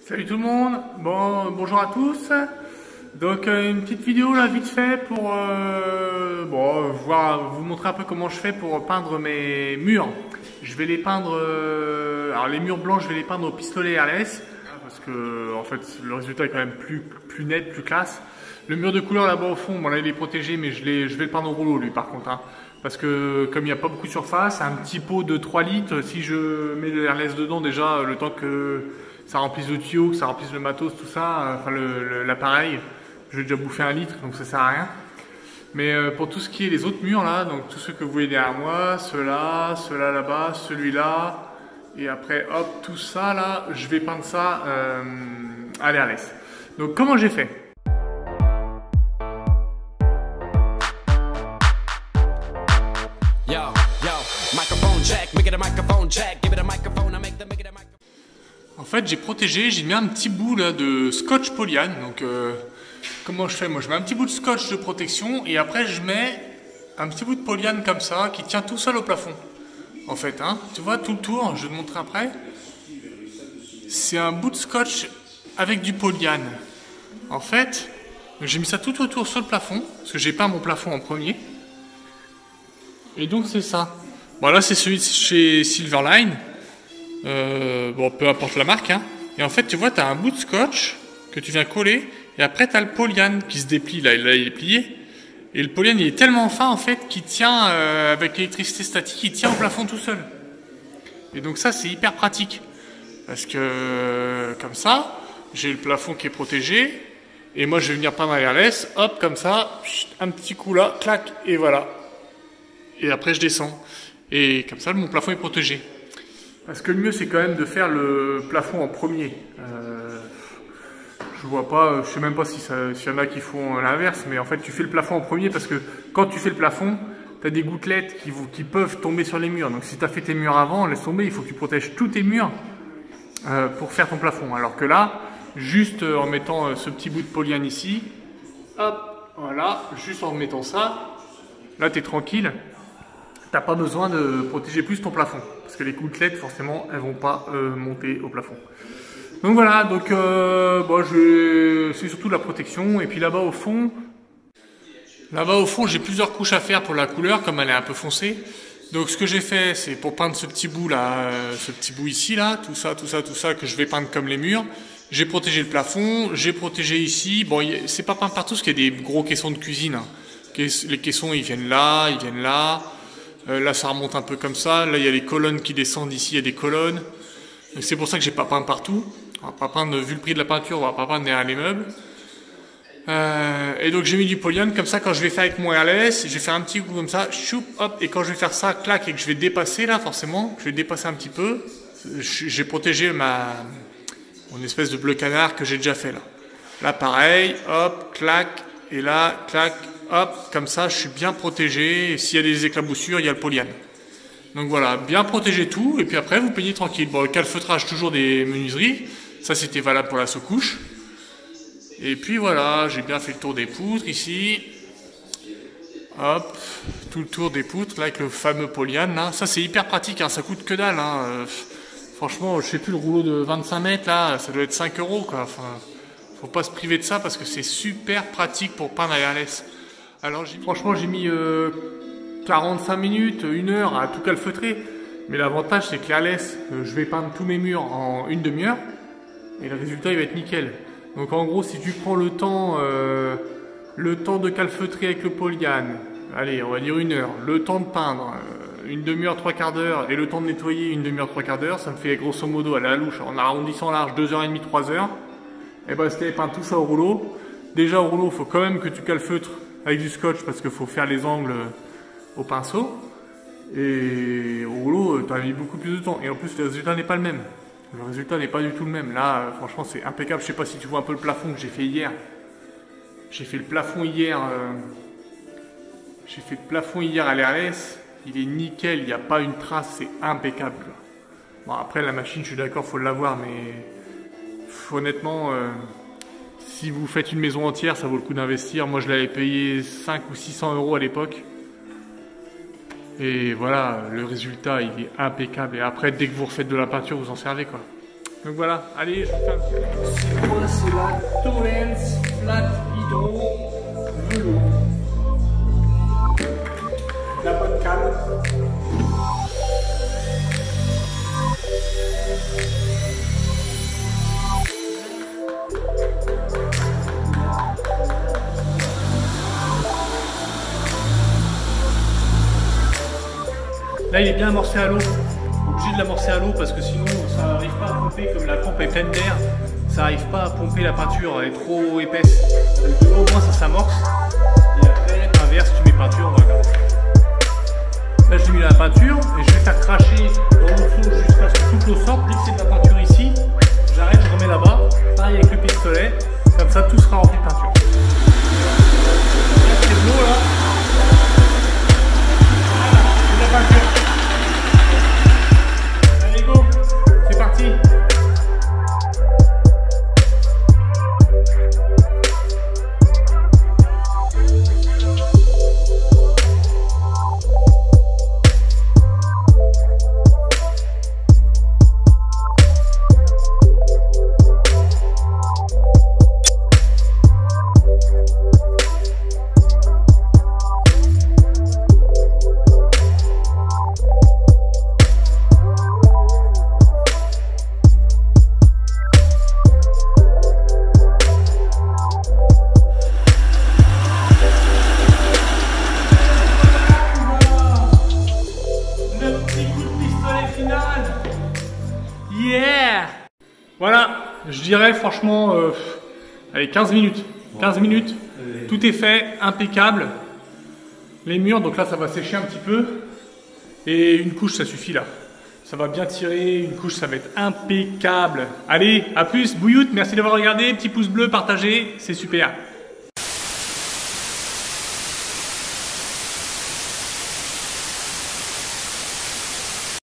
Salut tout le monde, bonjour à tous. Donc une petite vidéo là vite fait pour vous montrer un peu comment je fais pour peindre mes murs. Je vais les peindre, alors les murs blancs je vais les peindre au pistolet RLS parce que en fait le résultat est quand même plus net, plus classe. Le mur de couleur là-bas au fond, bon là il est protégé mais je vais le peindre au rouleau lui par contre. Hein. Parce que comme il n'y a pas beaucoup de surface, un petit pot de 3 litres, si je mets le RLS dedans déjà, le temps que ça remplisse le tuyau, que ça remplisse le matos, tout ça, enfin l'appareil, je vais déjà bouffer 1 litre, donc ça sert à rien. Mais pour tout ce qui est les autres murs là, donc tous ceux que vous voyez derrière moi, ceux-là là-bas, celui-là, et après hop, tout ça là, je vais peindre ça à l'RLS. Donc comment j'ai fait ? En fait, j'ai protégé, j'ai mis un petit bout là de scotch polyane. Donc, comment je fais? Moi, je mets un petit bout de scotch de protection et après, je mets un petit bout de polyane comme ça qui tient tout seul au plafond. En fait, hein, tu vois, tout le tour, je vais te montrer après. C'est un bout de scotch avec du polyane. En fait, j'ai mis ça tout autour sur le plafond parce que j'ai peint mon plafond en premier. Et donc, c'est ça. Bon, là, c'est celui de chez Silverline. Bon, peu importe la marque, hein. Et en fait, tu vois, tu as un bout de scotch que tu viens coller, et après, tu as le polyane qui se déplie, là, il est plié. Et le polyane, il est tellement fin, en fait, qu'il tient, avec l'électricité statique, il tient au plafond tout seul. Et donc ça, c'est hyper pratique. Parce que, comme ça, j'ai le plafond qui est protégé, et moi, je vais venir peindre à RLS, hop, comme ça, un petit coup là, clac, et voilà. Et après, je descends. Et comme ça, mon plafond est protégé. Parce que le mieux, c'est quand même de faire le plafond en premier. Je vois pas, je sais même pas s'il y en a qui font l'inverse, mais en fait, tu fais le plafond en premier parce que quand tu fais le plafond, tu as des gouttelettes qui peuvent tomber sur les murs. Donc, si tu as fait tes murs avant, laisse tomber, il faut que tu protèges tous tes murs pour faire ton plafond. Alors que là, juste en mettant ce petit bout de polyane ici, hop, voilà, juste en mettant ça, là, tu es tranquille. T'as pas besoin de protéger plus ton plafond parce que les gouttelettes forcément elles vont pas monter au plafond. Donc voilà, donc c'est surtout la protection. Et puis là-bas au fond j'ai plusieurs couches à faire pour la couleur comme elle est un peu foncée. Donc ce que j'ai fait, c'est pour peindre ce petit bout là, ce petit bout ici là, tout ça que je vais peindre comme les murs. J'ai protégé le plafond, j'ai protégé ici. Bon, c'est pas peint partout parce qu'il y a des gros caissons de cuisine. Hein. Les caissons ils viennent là, ils viennent là. Là, ça remonte un peu comme ça. Là, il y a les colonnes qui descendent ici. Il y a des colonnes. C'est pour ça que j'ai pas peint partout. On va pas peindre, vu le prix de la peinture, on va pas peindre derrière les meubles. Et donc, j'ai mis du polyane. Comme ça, quand je vais faire avec mon RLS, je vais faire un petit coup comme ça. Choup, hop. Et quand je vais faire ça, clac, et que je vais dépasser là, forcément, je vais dépasser un petit peu. J'ai protégé mon espèce de bleu canard que j'ai déjà fait là. Là, pareil. Hop, clac. Et là, clac. Hop, comme ça, je suis bien protégé. Et s'il y a des éclaboussures, il y a le polyane. Donc voilà, bien protéger tout. Et puis après, vous peignez tranquille. Bon, le calfeutrage, toujours des menuiseries. Ça, c'était valable pour la sous-couche. Et puis voilà, j'ai bien fait le tour des poutres ici. Hop, tout le tour des poutres, là, avec le fameux polyane. Là. Ça, c'est hyper pratique. Hein, ça coûte que dalle. Hein. Franchement, je sais plus, le rouleau de 25 mètres, là, ça doit être 5 €. Quoi. Enfin, faut pas se priver de ça parce que c'est super pratique pour peindre à RLS. Alors, franchement, j'ai mis 45 minutes, 1 heure à tout calfeutrer. Mais l'avantage, c'est que l'RLS, je vais peindre tous mes murs en une demi-heure. Et le résultat, il va être nickel. Donc, en gros, si tu prends le temps de calfeutrer avec le polyane, allez, on va dire 1 heure, le temps de peindre, une demi-heure, 3/4 d'heure, et le temps de nettoyer, une demi-heure, 3/4 d'heure, ça me fait grosso modo, à la louche, en arrondissant large, 2h30, 3h. Et ben, si tu avais peint tout ça au rouleau, déjà au rouleau, il faut quand même que tu calfeutres avec du scotch parce qu'il faut faire les angles au pinceau. Et au rouleau, tu as mis beaucoup plus de temps. Et en plus, le résultat n'est pas le même. Le résultat n'est pas du tout le même. Là, franchement, c'est impeccable. Je sais pas si tu vois un peu le plafond que j'ai fait hier. J'ai fait le plafond hier. J'ai fait le plafond hier à l'RLS. Il est nickel. Il n'y a pas une trace. C'est impeccable. Bon, après, la machine, je suis d'accord, faut l'avoir, mais honnêtement. Si vous faites une maison entière, ça vaut le coup d'investir. Moi, je l'avais payé 500 ou 600 € à l'époque. Et voilà, le résultat, il est impeccable. Et après, dès que vous refaites de la peinture, vous en servez, quoi. Donc voilà, allez, je vais faire un petit... C'est quoi? C'est la Torrens Flat Hydro Velours. La bonne cale. Là, il est bien amorcé à l'eau. Obligé de l'amorcer à l'eau parce que sinon, ça n'arrive pas à pomper. Comme la pompe est pleine d'air, ça n'arrive pas à pomper la peinture. Elle est trop épaisse. Avec de l'eau, au moins, ça s'amorce. Et après, inverse, tu mets peinture, on va regarder. Là, je lui mets la peinture et je vais faire cracher dans l'eau chaude jusqu'à ce que toute l'eau sorte. Dès que c'est de la peinture ici, j'arrête, je remets là-bas. Pareil avec le pistolet. Comme ça, tout sera rempli de peinture. Là, c'est de l'eau, là. Voilà, c'est de la peinture. C'est parti. Yeah! Voilà, je dirais franchement, allez, 15 minutes. 15 minutes, tout est fait, impeccable. Les murs, donc là ça va sécher un petit peu. Et une couche, ça suffit là. Ça va bien tirer, une couche, ça va être impeccable. Allez, à plus, Bouilloute, merci d'avoir regardé. Petit pouce bleu, partagé, c'est super.